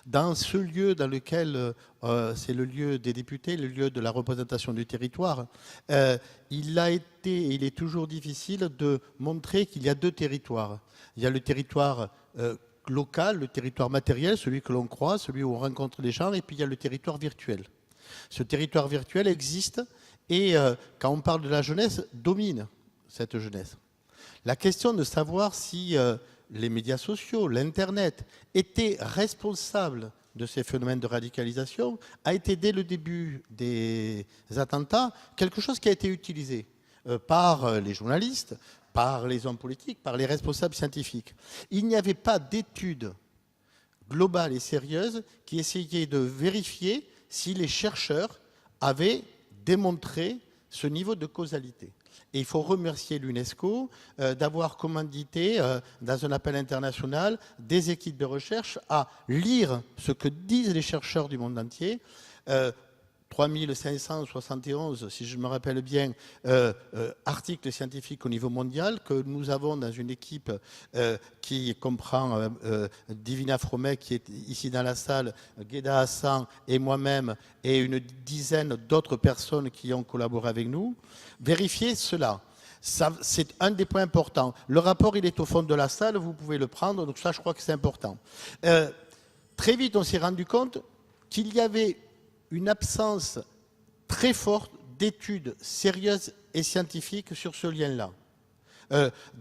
Dans ce lieu dans lequel c'est le lieu des députés, le lieu de la représentation du territoire, il a été et il est toujours difficile de montrer qu'il y a deux territoires. Il y a le territoire local, le territoire matériel, celui que l'on croise, celui où on rencontre les gens, et puis il y a le territoire virtuel. Ce territoire virtuel existe et quand on parle de la jeunesse, domine cette jeunesse. La question de savoir si les médias sociaux, l'Internet, étaient responsables de ces phénomènes de radicalisation a été dès le début des attentats quelque chose qui a été utilisé par les journalistes, par les hommes politiques, par les responsables scientifiques. Il n'y avait pas d'études globales et sérieuses qui essayaient de vérifier si les chercheurs avaient démontré ce niveau de causalité. Et il faut remercier l'UNESCO d'avoir commandité, dans un appel international, des équipes de recherche à lire ce que disent les chercheurs du monde entier. 3571, si je me rappelle bien, articles scientifiques au niveau mondial que nous avons dans une équipe qui comprend Divina Fromet, qui est ici dans la salle, Gheda Hassan et moi-même, et une dizaine d'autres personnes qui ont collaboré avec nous. Vérifier cela. C'est un des points importants. Le rapport, il est au fond de la salle, vous pouvez le prendre, donc ça, je crois que c'est important. Très vite, on s'est rendu compte qu'il y avait une absence très forte d'études sérieuses et scientifiques sur ce lien-là.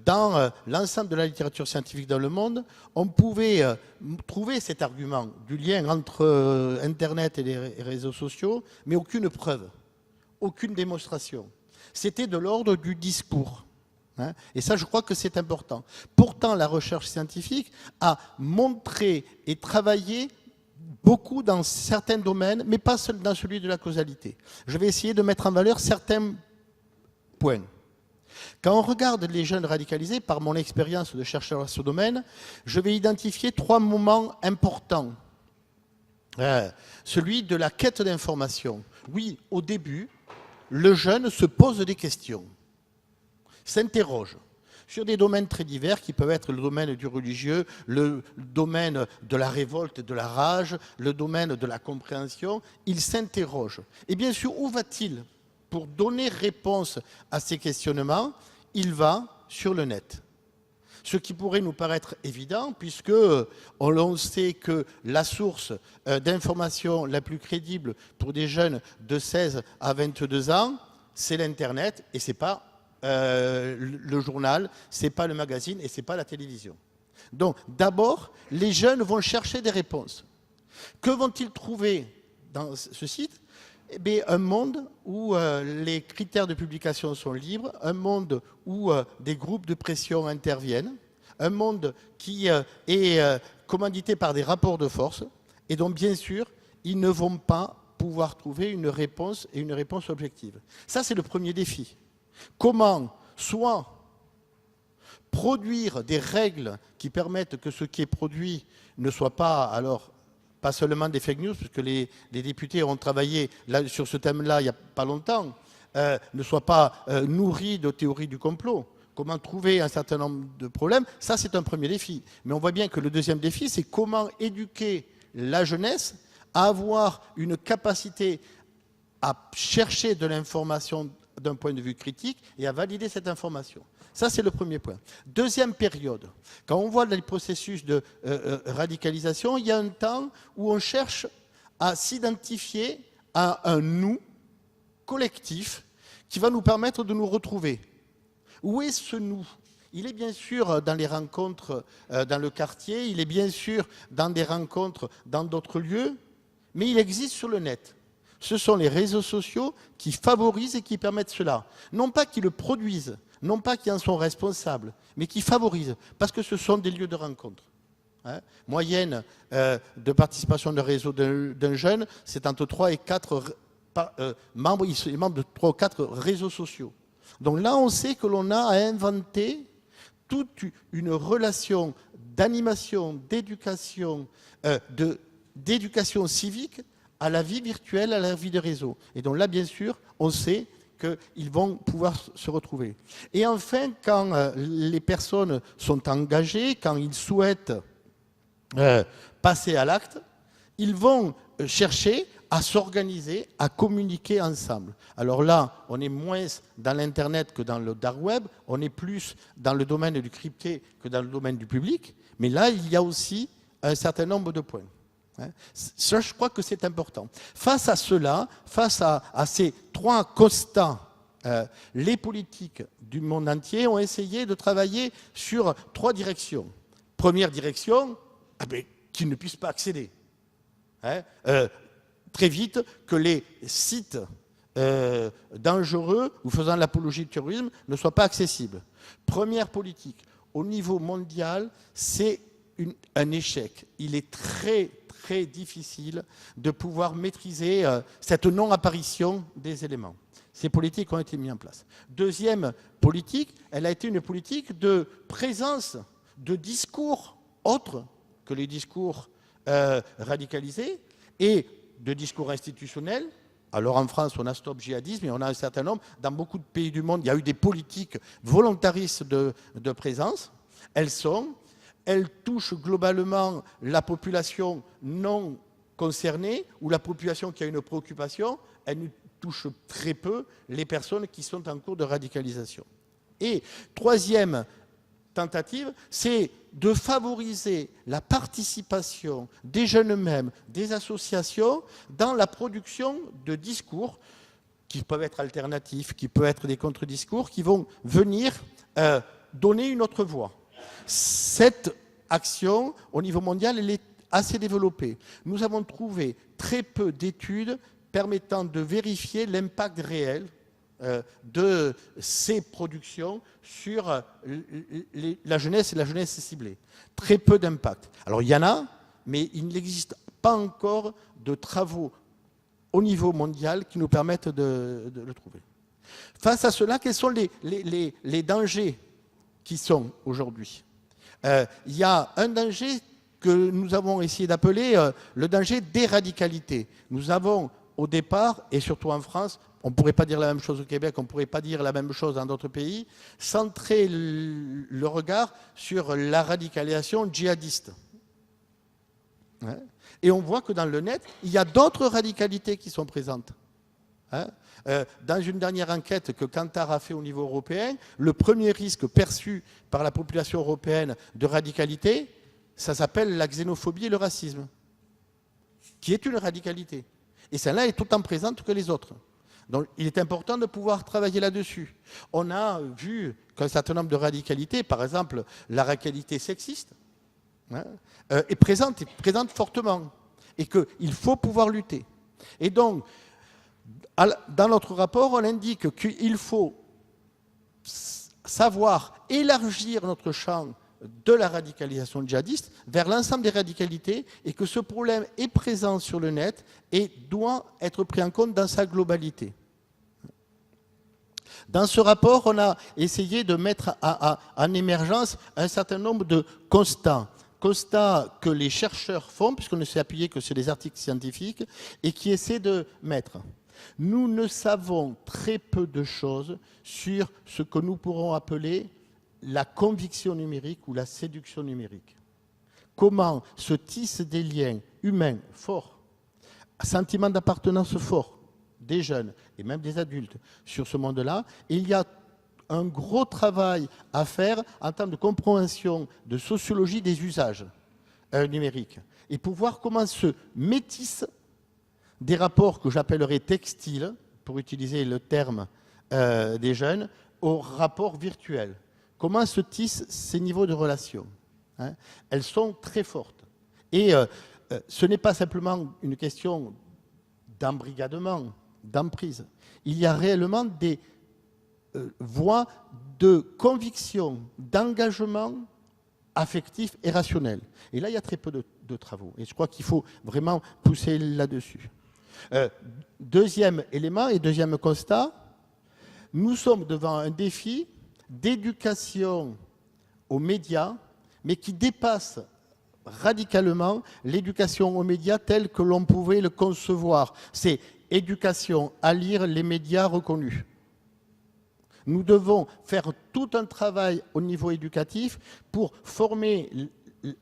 Dans l'ensemble de la littérature scientifique dans le monde, on pouvait trouver cet argument du lien entre Internet et les réseaux sociaux, mais aucune preuve, aucune démonstration. C'était de l'ordre du discours. Et ça, je crois que c'est important. Pourtant, la recherche scientifique a montré et travaillé beaucoup dans certains domaines, mais pas dans celui de la causalité. Je vais essayer de mettre en valeur certains points. Quand on regarde les jeunes radicalisés, par mon expérience de chercheur à ce domaine, je vais identifier trois moments importants. Celui de la quête d'information. Oui, au début, le jeune se pose des questions, s'interroge sur des domaines très divers qui peuvent être le domaine du religieux, le domaine de la révolte, de la rage, le domaine de la compréhension. Il s'interroge. Et bien sûr, où va-t-il? Pour donner réponse à ces questionnements, il va sur le net. Ce qui pourrait nous paraître évident, puisque on sait que la source d'information la plus crédible pour des jeunes de 16 à 22 ans, c'est l'Internet, et ce n'est pas le journal, ce n'est pas le magazine et ce n'est pas la télévision. Donc d'abord, les jeunes vont chercher des réponses. Que vont-ils trouver dans ce site? Eh bien, un monde où les critères de publication sont libres, un monde où des groupes de pression interviennent, un monde qui est commandité par des rapports de force, et donc bien sûr, ils ne vont pas pouvoir trouver une réponse et une réponse objective. Ça, c'est le premier défi. Comment soit produire des règles qui permettent que ce qui est produit ne soit pas, alors, pas seulement des fake news, puisque les députés ont travaillé là, sur ce thème-là il n'y a pas longtemps, ne soit pas nourri de théories du complot. Comment trouver un certain nombre de problèmes, ça c'est un premier défi. Mais on voit bien que le deuxième défi, c'est comment éduquer la jeunesse à avoir une capacité à chercher de l'information d'un point de vue critique et à valider cette information. Ça, c'est le premier point. Deuxième période, quand on voit les processus de radicalisation, il y a un temps où on cherche à s'identifier à un nous collectif qui va nous permettre de nous retrouver. Où est ce nous? Il est bien sûr dans les rencontres dans le quartier, il est bien sûr dans des rencontres dans d'autres lieux, mais il existe sur le net. Ce sont les réseaux sociaux qui favorisent et qui permettent cela. Non pas qu'ils le produisent, non pas qu'ils en sont responsables, mais qui favorisent, parce que ce sont des lieux de rencontre. Moyenne de participation de réseau d'un jeune, c'est entre 3 et 4 membres, il est membre de 3 ou 4 réseaux sociaux. Donc là, on sait que l'on a à inventer toute une relation d'animation, d'éducation, d'éducation civique à la vie virtuelle, à la vie de réseau. Et donc là, bien sûr, on sait qu'ils vont pouvoir se retrouver. Et enfin, quand les personnes sont engagées, quand ils souhaitent passer à l'acte, ils vont chercher à s'organiser, à communiquer ensemble. Alors là, on est moins dans l'Internet que dans le dark web, on est plus dans le domaine du crypté que dans le domaine du public, mais là, il y a aussi un certain nombre de points. Ça, je crois que c'est important. Face à cela, face à ces trois constats, les politiques du monde entier ont essayé de travailler sur trois directions. Première direction, qu'ils ne puissent pas accéder. Très vite, que les sites dangereux ou faisant l'apologie du terrorisme ne soient pas accessibles. Première politique, au niveau mondial, c'est un échec. Il est très, très difficile de pouvoir maîtriser cette non-apparition des éléments. Ces politiques ont été mises en place. Deuxième politique, elle a été une politique de présence de discours autres que les discours radicalisés et de discours institutionnels. Alors en France, on a Stop Djihadisme, mais on a un certain nombre. Dans beaucoup de pays du monde, il y a eu des politiques volontaristes de présence. Elles touchent globalement la population non concernée ou la population qui a une préoccupation. Elles ne touchent très peu les personnes qui sont en cours de radicalisation. Et troisième tentative, c'est de favoriser la participation des jeunes eux-mêmes, des associations, dans la production de discours qui peuvent être alternatifs, qui peuvent être des contre-discours, qui vont venir donner une autre voie. Cette action, au niveau mondial, elle est assez développée. Nous avons trouvé très peu d'études permettant de vérifier l'impact réel de ces productions sur la jeunesse et la jeunesse ciblée. Très peu d'impact. Alors il y en a, mais il n'existe pas encore de travaux au niveau mondial qui nous permettent de le trouver. Face à cela, quels sont les dangers qui sont aujourd'hui? Il y a un danger que nous avons essayé d'appeler le danger des radicalités. Nous avons au départ, et surtout en France, on ne pourrait pas dire la même chose au Québec, on ne pourrait pas dire la même chose dans d'autres pays, centrer le regard sur la radicalisation djihadiste. Et on voit que dans le net, il y a d'autres radicalités qui sont présentes. Dans une dernière enquête que Kantar a fait au niveau européen, le premier risque perçu par la population européenne de radicalité, ça s'appelle la xénophobie et le racisme, qui est une radicalité. Et celle-là est autant présente que les autres. Donc il est important de pouvoir travailler là-dessus. On a vu qu'un certain nombre de radicalités, par exemple la radicalité sexiste, est présente fortement et qu'il faut pouvoir lutter. Et donc, dans notre rapport, on indique qu'il faut savoir élargir notre champ de la radicalisation djihadiste vers l'ensemble des radicalités et que ce problème est présent sur le net et doit être pris en compte dans sa globalité. Dans ce rapport, on a essayé de mettre en émergence un certain nombre de constats que les chercheurs font, puisqu'on ne s'est appuyé que sur des articles scientifiques, et qui essaient de mettre. Nous ne savons très peu de choses sur ce que nous pourrons appeler la conviction numérique ou la séduction numérique. Comment se tissent des liens humains forts, sentiment d'appartenance fort des jeunes et même des adultes sur ce monde-là. Et il y a un gros travail à faire en termes de compréhension, de sociologie des usages numériques et pour voir comment se métissent des rapports que j'appellerais textiles, pour utiliser le terme des jeunes, aux rapports virtuels. Comment se tissent ces niveaux de relations? Elles sont très fortes. Et ce n'est pas simplement une question d'embrigadement, d'emprise. Il y a réellement des voies de conviction, d'engagement affectif et rationnel. Et là, il y a très peu de travaux. Et je crois qu'il faut vraiment pousser là-dessus. Deuxième élément et deuxième constat, nous sommes devant un défi d'éducation aux médias, mais qui dépasse radicalement l'éducation aux médias telle que l'on pouvait le concevoir. C'est éducation à lire les médias reconnus. Nous devons faire tout un travail au niveau éducatif pour former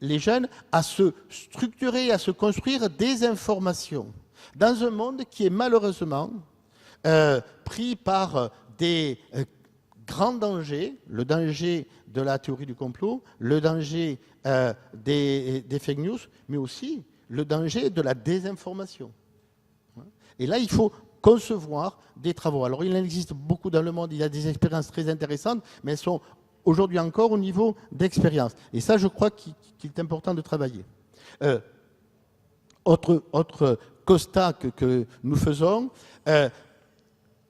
les jeunes à se structurer, à se construire des informations dans un monde qui est malheureusement pris par des grands dangers, le danger de la théorie du complot, le danger des fake news, mais aussi le danger de la désinformation. Et là, il faut concevoir des travaux. Alors, il en existe beaucoup dans le monde, il y a des expériences très intéressantes, mais elles sont aujourd'hui encore au niveau d'expérience. Et ça, je crois qu'il est important de travailler. Autre constat que nous faisons,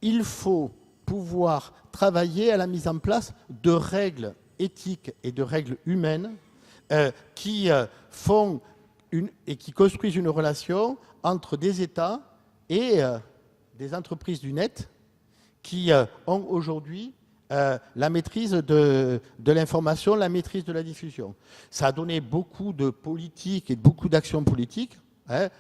il faut pouvoir travailler à la mise en place de règles éthiques et de règles humaines qui font et qui construisent une relation entre des États et des entreprises du net qui ont aujourd'hui la maîtrise de l'information, la maîtrise de la diffusion. Ça a donné beaucoup de politique et beaucoup d'actions politiques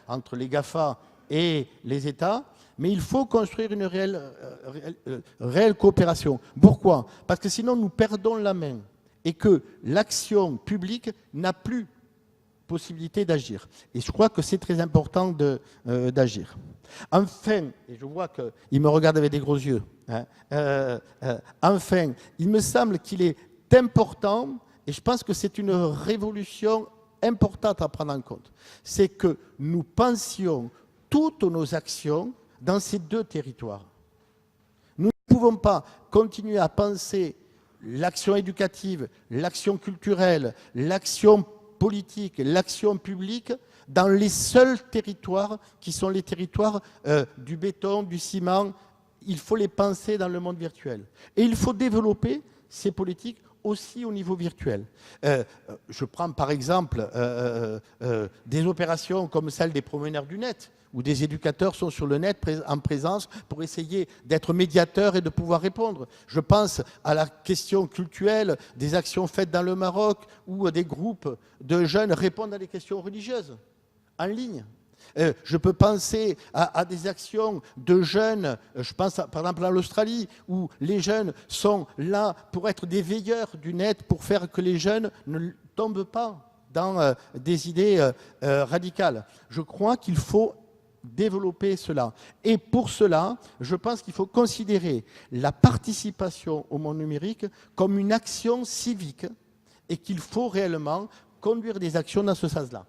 entre les GAFA et les États, mais il faut construire une réelle coopération. Pourquoi? Parce que sinon nous perdons la main et que l'action publique n'a plus possibilité d'agir. Et je crois que c'est très important d'agir. Enfin, et je vois qu'il me regarde avec des gros yeux, enfin, il me semble qu'il est important, et je pense que c'est une révolution importante à prendre en compte, c'est que nous pensions toutes nos actions dans ces deux territoires. Nous ne pouvons pas continuer à penser l'action éducative, l'action culturelle, l'action politique, l'action publique dans les seuls territoires qui sont les territoires du béton, du ciment. Il faut les penser dans le monde virtuel. Et il faut développer ces politiques aussi au niveau virtuel. Je prends par exemple des opérations comme celle des promeneurs du net, où des éducateurs sont sur le net en présence pour essayer d'être médiateurs et de pouvoir répondre. Je pense à la question culturelle, des actions faites dans le Maroc, où des groupes de jeunes répondent à des questions religieuses en ligne. Je peux penser à des actions de jeunes, je pense par exemple à l'Australie, où les jeunes sont là pour être des veilleurs du net, pour faire que les jeunes ne tombent pas dans des idées radicales. Je crois qu'il faut développer cela. Et pour cela, je pense qu'il faut considérer la participation au monde numérique comme une action civique et qu'il faut réellement conduire des actions dans ce sens-là.